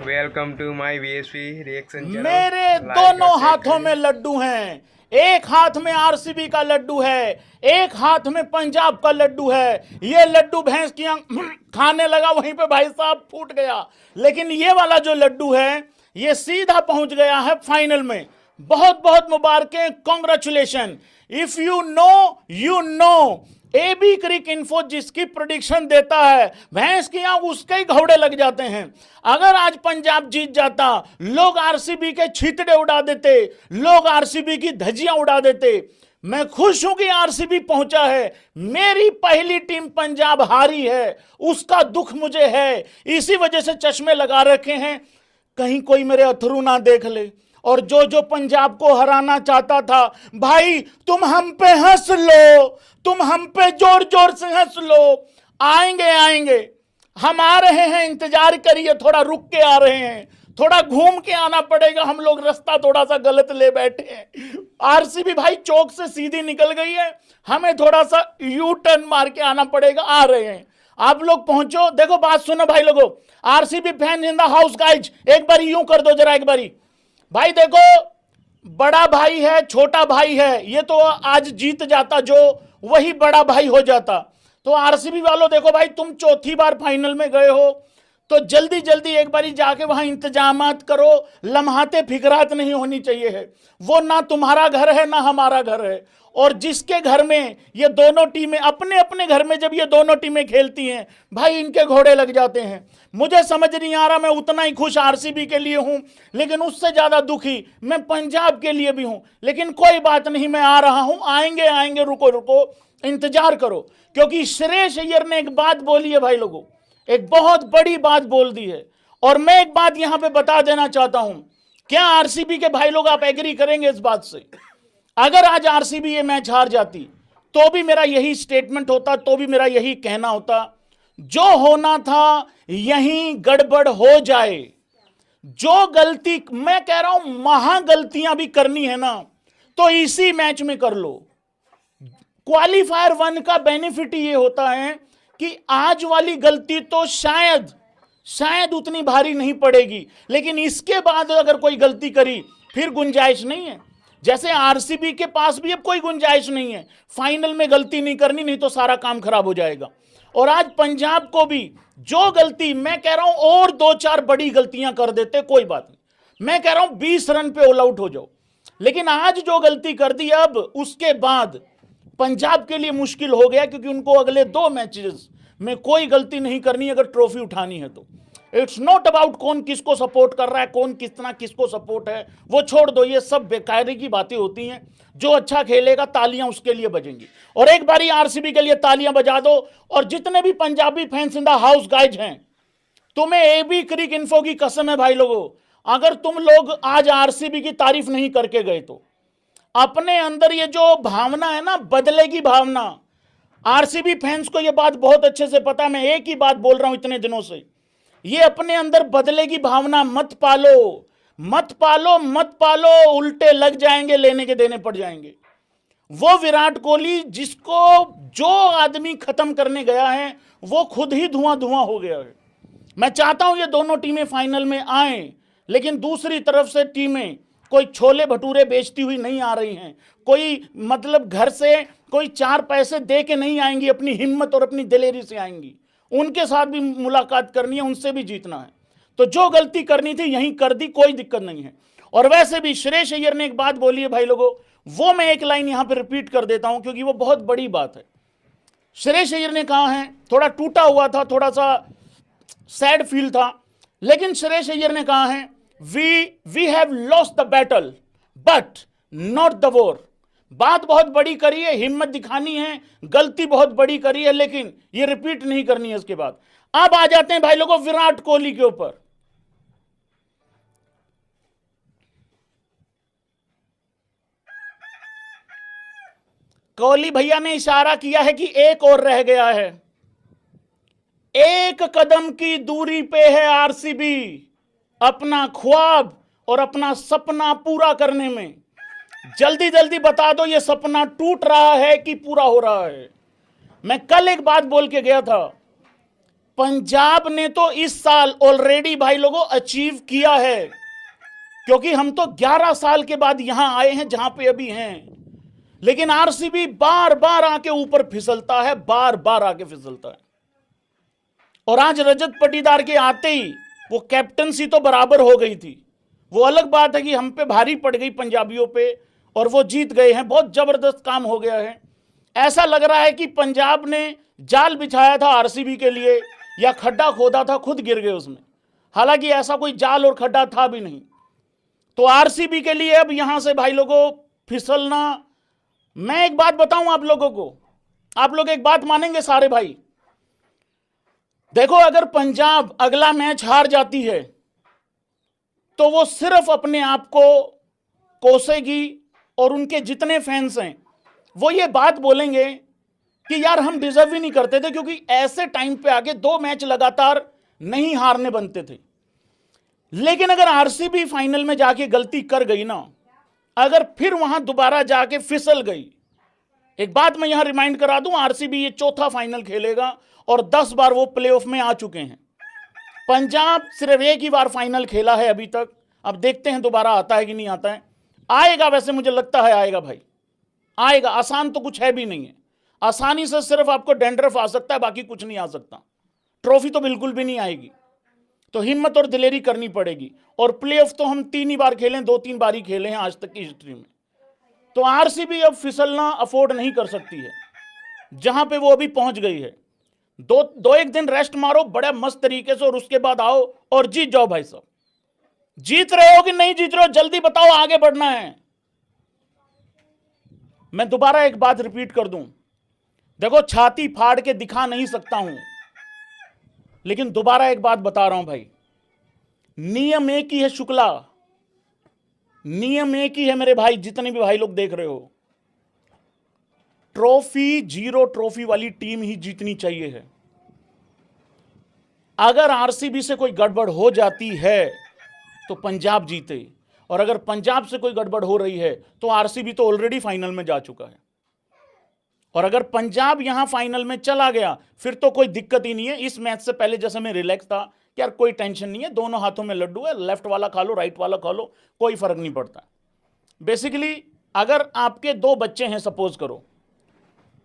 Welcome to my VSP reaction channel. मेरे दोनों हाथों में लड्डू हैं। एक हाथ में आरसीबी का लड्डू है, एक हाथ में पंजाब का लड्डू है। ये लड्डू भैंस की खाने लगा, वहीं पे भाई साहब फूट गया। लेकिन ये वाला जो लड्डू है ये सीधा पहुंच गया है फाइनल में। बहुत बहुत मुबारकें, congratulation. If you know you know. एबी क्रिक इन्फो जिसकी प्रेडिक्शन देता है भैंस की आंख उसके ही घोड़े लग जाते हैं। अगर आज पंजाब जीत जाता, लोग आरसीबी के छींतड़े उड़ा देते, लोग आरसीबी की धज्जियां उड़ा देते। मैं खुश हूं कि आरसीबी पहुंचा है। मेरी पहली टीम पंजाब हारी है, उसका दुख मुझे है। इसी वजह से चश्मे लगा रखे हैं, कहीं कोई मेरे अथरू ना देख ले। और जो जो पंजाब को हराना चाहता था, भाई तुम हम पे हंस लो, तुम हम पे जोर जोर से हंस लो। आएंगे आएंगे, हम आ रहे हैं, इंतजार करिए। थोड़ा रुक के आ रहे हैं, थोड़ा घूम के आना पड़ेगा। हम लोग रास्ता थोड़ा सा गलत ले बैठे हैं। आरसीबी भाई चौक से सीधी निकल गई है, हमें थोड़ा सा यू टर्न मार के आना पड़ेगा। आ रहे हैं, आप लोग पहुंचो। देखो बात सुनो भाई लोगों, RCB fan in the house guys, एक बार यूं कर दो जरा, एक बारी। भाई देखो, बड़ा भाई है, छोटा भाई है। ये तो आज जीत जाता जो, वही बड़ा भाई हो जाता। तो आरसीबी वालों देखो भाई, तुम चौथी बार फाइनल में गए हो, तो जल्दी जल्दी एक बारी जाके वहां इंतजामात करो। लम्हाते फिकरात नहीं होनी चाहिए है। वो ना तुम्हारा घर है ना हमारा घर है। और जिसके घर में ये दोनों टीमें, अपने अपने घर में जब ये दोनों टीमें खेलती हैं, भाई इनके घोड़े लग जाते हैं। मुझे समझ नहीं आ रहा, मैं उतना ही खुश आरसीबी के लिए हूं, लेकिन उससे ज्यादा दुखी मैं पंजाब के लिए भी हूं। लेकिन कोई बात नहीं, मैं आ रहा हूं। आएंगे आएंगे, रुको रुको, इंतजार करो। क्योंकि श्रेयस अय्यर ने एक बात बोली है भाई लोगों, एक बहुत बड़ी बात बोल दी है। और मैं एक बात यहां पे बता देना चाहता हूं, क्या आरसीबी के भाई लोग आप एग्री करेंगे इस बात से? अगर आज आरसीबी ये मैच हार जाती तो भी मेरा यही स्टेटमेंट होता, तो भी मेरा यही कहना होता, जो होना था यहीं गड़बड़ हो जाए। जो गलती मैं कह रहा हूं, महा गलतियां भी करनी है ना, तो इसी मैच में कर लो। क्वालिफायर 1 का बेनिफिट ये होता है कि आज वाली गलती तो शायद उतनी भारी नहीं पड़ेगी, लेकिन इसके बाद अगर कोई गलती करी फिर गुंजाइश नहीं है। जैसे आरसीबी के पास भी अब कोई गुंजाइश नहीं है, फाइनल में गलती नहीं करनी, नहीं तो सारा काम खराब हो जाएगा। और आज पंजाब को भी जो गलती, मैं कह रहा हूं और 2-4 बड़ी गलतियां कर देते, कोई बात नहीं। मैं कह रहा हूं 20 रन पे ऑल आउट हो जाओ। लेकिन आज जो गलती कर दी, अब उसके बाद पंजाब के लिए मुश्किल हो गया, क्योंकि उनको अगले 2 मैचेस में कोई गलती नहीं करनी अगर ट्रॉफी उठानी है तो। इट्स नॉट अबाउट कौन किसको सपोर्ट कर रहा है, कौन कितना किसको सपोर्ट है, वो छोड़ दो। ये सब बेकारी की बातें होती हैं। जो अच्छा खेलेगा तालियां उसके लिए बजेंगी। और एक बारी आरसीबी के लिए तालियां बजा दो। और जितने भी Punjabi fans in the house guys हैं, तुम्हें एबी क्रिक इन्फो की कसम है भाई लोगों, अगर तुम लोग आज आरसीबी की तारीफ नहीं करके गए तो अपने अंदर ये जो भावना है ना, बदले की भावना, आरसीबी फैंस को ये बात बहुत अच्छे से पता है। मैं एक ही बात बोल रहा हूं इतने दिनों से, ये अपने अंदर बदले की भावना मत पालो, मत पालो, मत पालो। उल्टे लग जाएंगे, लेने के देने पड़ जाएंगे। वो विराट कोहली जिसको जो आदमी खत्म करने गया है, वो खुद ही धुआं धुआं हो गया है। मैं चाहता हूं ये दोनों टीमें फाइनल में आए, लेकिन दूसरी तरफ से टीमें कोई छोले भटूरे बेचती हुई नहीं आ रही हैं। कोई मतलब घर से कोई 4 पैसे दे के नहीं आएंगी, अपनी हिम्मत और अपनी दिलेरी से आएंगी। उनके साथ भी मुलाकात करनी है, उनसे भी जीतना है। तो जो गलती करनी थी यहीं कर दी, कोई दिक्कत नहीं है। और वैसे भी श्रेयस अय्यर ने एक बात बोली है भाई लोगों, वो मैं एक लाइन यहां पर रिपीट कर देता हूं, क्योंकि वो बहुत बड़ी बात है। श्रेयस अय्यर ने कहा है, थोड़ा टूटा हुआ था, थोड़ा सा सैड फील था, लेकिन श्रेयस अय्यर ने कहा है, we have lost the battle but not the war. बात बहुत बड़ी करी है, हिम्मत दिखानी है, गलती बहुत बड़ी करी है, लेकिन ये रिपीट नहीं करनी है इसके बाद। अब आ जाते हैं भाई लोगों विराट कोहली के ऊपर। कोहली भैया ने इशारा किया है कि एक और रह गया है, एक कदम की दूरी पे है आरसीबी अपना ख्वाब और अपना सपना पूरा करने में। जल्दी जल्दी बता दो, ये सपना टूट रहा है कि पूरा हो रहा है? मैं कल एक बात बोल के गया था, पंजाब ने तो इस साल ऑलरेडी भाई लोगों अचीव किया है, क्योंकि हम तो 11 साल के बाद यहां आए हैं जहां पे अभी हैं। लेकिन आरसीबी बार बार आके ऊपर फिसलता है, बार बार आके फिसलता है। और आज रजत पाटीदार के आते ही वो कैप्टनसी तो बराबर हो गई थी, वो अलग बात है कि हम पे भारी पड़ गई पंजाबियों पे और वो जीत गए हैं, बहुत जबरदस्त काम हो गया है। ऐसा लग रहा है कि पंजाब ने जाल बिछाया था आरसीबी के लिए या खड्डा खोदा था, खुद गिर गए उसमें। हालांकि ऐसा कोई जाल और खड्डा था भी नहीं। तो आरसीबी के लिए अब यहां से भाई लोगों फिसलना, मैं एक बात बताऊं आप लोगों को, आप लोग एक बात मानेंगे सारे भाई। देखो, अगर पंजाब अगला मैच हार जाती है तो वो सिर्फ अपने आप को कोसेगी और उनके जितने फैंस हैं वो ये बात बोलेंगे कि यार हम डिजर्व ही नहीं करते थे, क्योंकि ऐसे टाइम पे आगे 2 मैच लगातार नहीं हारने बनते थे। लेकिन अगर आरसीबी फाइनल में जाके गलती कर गई ना, अगर फिर वहां दोबारा जाके फिसल गई, एक बात मैं यहां रिमाइंड करा दूं, आरसीबी ये 4था फाइनल खेलेगा और 10 बार वो प्लेऑफ में आ चुके हैं। पंजाब सिर्फ एक ही बार फाइनल खेला है अभी तक, अब देखते हैं दोबारा आता है कि नहीं आता है। आएगा, वैसे मुझे लगता है आएगा भाई, आएगा। आसान तो कुछ है भी नहीं है, आसानी से सिर्फ आपको डैंड्रफ आ सकता है, बाकी कुछ नहीं आ सकता। ट्रॉफी तो बिल्कुल भी नहीं आएगी, तो हिम्मत और दिलेरी करनी पड़ेगी। और प्लेऑफ तो हम 3 ही बार खेले, 2-3 बार ही खेले हैं आज तक की हिस्ट्री में। तो आरसीबी अब फिसलना अफोर्ड नहीं कर सकती है जहां पे वो अभी पहुंच गई है। दो एक दिन रेस्ट मारो बड़े मस्त तरीके से और उसके बाद आओ और जीत जाओ भाई साहब। जीत रहे हो कि नहीं जीत रहे हो, जल्दी बताओ, आगे बढ़ना है। मैं दोबारा एक बात रिपीट कर दूं, देखो छाती फाड़ के दिखा नहीं सकता हूं, लेकिन दोबारा एक बात बता रहा हूं भाई, नियम एक ही है शुक्ला, नियम एक ही है मेरे भाई, जितने भी भाई लोग देख रहे हो। ट्रॉफी 0 ट्रॉफी वाली टीम ही जीतनी चाहिए है। अगर आरसीबी से कोई गड़बड़ हो जाती है तो पंजाब जीते, और अगर पंजाब से कोई गड़बड़ हो रही है तो आरसीबी तो ऑलरेडी फाइनल में जा चुका है। और अगर पंजाब यहां फाइनल में चला गया फिर तो कोई दिक्कत ही नहीं है। इस मैच से पहले जैसे मैं रिलैक्स था कि यार कोई टेंशन नहीं है, दोनों हाथों में लड्डू है, लेफ्ट वाला खा लो राइट वाला खा लो, कोई फर्क नहीं पड़ता। बेसिकली अगर आपके 2 बच्चे हैं, सपोज करो,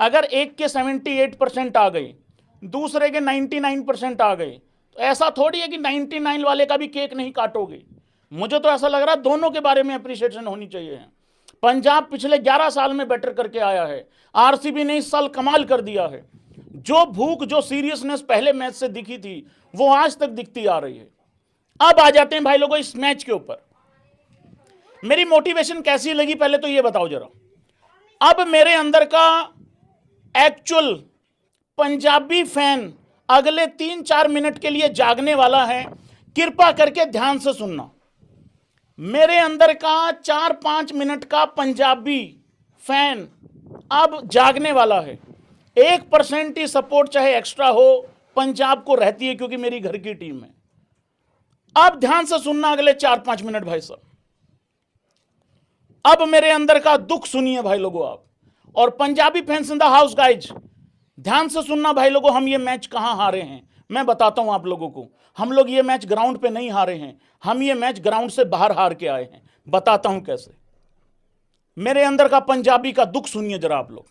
अगर एक के 78% आ गए, दूसरे के 99% आ गए, तो ऐसा थोड़ी है कि 99 वाले का भी केक नहीं काटोगे। मुझे तो ऐसा लग रहा है दोनों के बारे में अप्रिशिएशन होनी चाहिए है। पंजाब पिछले 11 साल में बेटर करके आया है, आरसीबी ने इस साल कमाल कर दिया है। जो भूख, जो सीरियसनेस पहले मैच से दिखी थी वो आज तक दिखती आ रही है। अब आ जाते हैं भाई लोगों इस मैच के ऊपर। मेरी मोटिवेशन कैसी लगी पहले तो ये बताओ जरा। अब मेरे अंदर का एक्चुअल पंजाबी फैन अगले 3-4 मिनट के लिए जागने वाला है, कृपा करके ध्यान से सुनना। मेरे अंदर का 4-5 मिनट का पंजाबी फैन अब जागने वाला है। 1% ही सपोर्ट चाहे एक्स्ट्रा हो पंजाब को रहती है, क्योंकि मेरी घर की टीम है। अब ध्यान से सुनना अगले 4-5 मिनट भाई साहब। अब मेरे अंदर का दुख सुनिए भाई लोगों आप, और Punjabi fans in the house guys ध्यान से सुनना भाई लोगों। हम ये मैच कहां हारे हैं मैं बताता हूं आप लोगों को। हम लोग ये मैच ग्राउंड पे नहीं हारे हैं, हम ये मैच ग्राउंड से बाहर हार के आए हैं। बताता हूं कैसे। मेरे अंदर का पंजाबी का दुख सुनिए जरा आप लोग।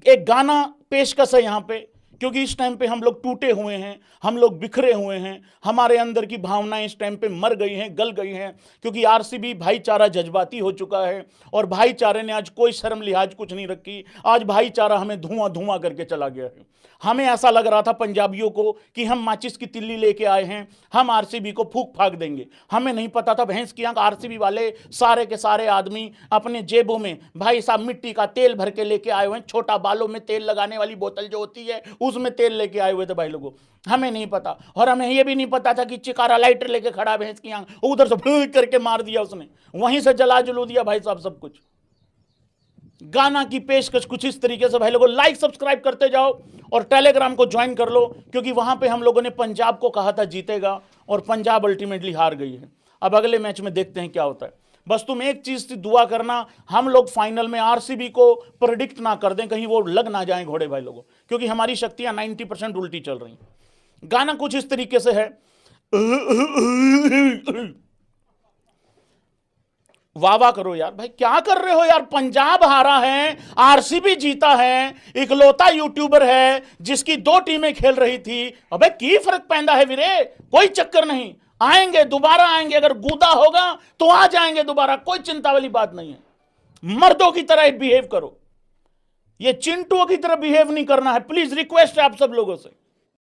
एक गाना पेशकश है यहां पे, क्योंकि इस टाइम पे हम लोग टूटे हुए हैं, हम लोग बिखरे हुए हैं, हमारे अंदर की भावनाएं इस टाइम पे मर गई हैं, गल गई हैं, क्योंकि आरसीबी भाईचारा जज्बाती हो चुका है और भाईचारे ने आज कोई शर्म लिहाज कुछ नहीं रखी। आज भाईचारा हमें धुआं धुआं करके चला गया है। हमें ऐसा लग रहा था पंजाबियों को कि हम माचिस की तिल्ली लेके आए हैं, हम आरसीबी को फूंक फाक देंगे। हमें नहीं पता था भैंस की आंख, आरसीबी वाले सारे के सारे आदमी अपने जेबों में भाई साहब मिट्टी का तेल भर के लेके आए हुए हैं। छोटा बालों में तेल लगाने वाली बोतल जो होती है उसमें तेल लेके आए हुए थे भाई लोगों। हमें नहीं पता, और हमें यह भी नहीं पता था कि चिकारा लाइटर लेके खड़ा भैंस की आंख, उधर से फूंक करके मार दिया उसने, वहीं से जला जलू दिया भाई साहब सब कुछ। गाना की पेशकश कुछ इस तरीके से भाई लोगों। लाइक सब्सक्राइब करते जाओ और टेलीग्राम को ज्वाइन कर लो, क्योंकि वहां पे हम लोगों ने पंजाब को कहा था जीतेगा और पंजाब अल्टीमेटली हार गई है। अब अगले मैच में देखते हैं क्या होता है। बस तुम एक चीज से दुआ करना, हम लोग फाइनल में आरसीबी को प्रेडिक्ट ना कर दें, कहीं वो लग ना जाए घोड़े भाई लोगों, क्योंकि हमारी शक्तियां 90% उल्टी चल रही। गाना कुछ इस तरीके से है, वाह वाह करो यार भाई, क्या कर रहे हो यार। पंजाब हारा है, आरसीबी जीता है, इकलौता यूट्यूबर है जिसकी 2 टीमें खेल रही थी। अबे की फर्क पैंदा है वीरे, कोई चक्कर नहीं, आएंगे दोबारा आएंगे, अगर गूदा होगा तो आ जाएंगे दोबारा, कोई चिंता वाली बात नहीं है। मर्दों की तरह बिहेव करो, ये चिंटुओं की तरह बिहेव नहीं करना है, प्लीज रिक्वेस्ट है आप सब लोगों से।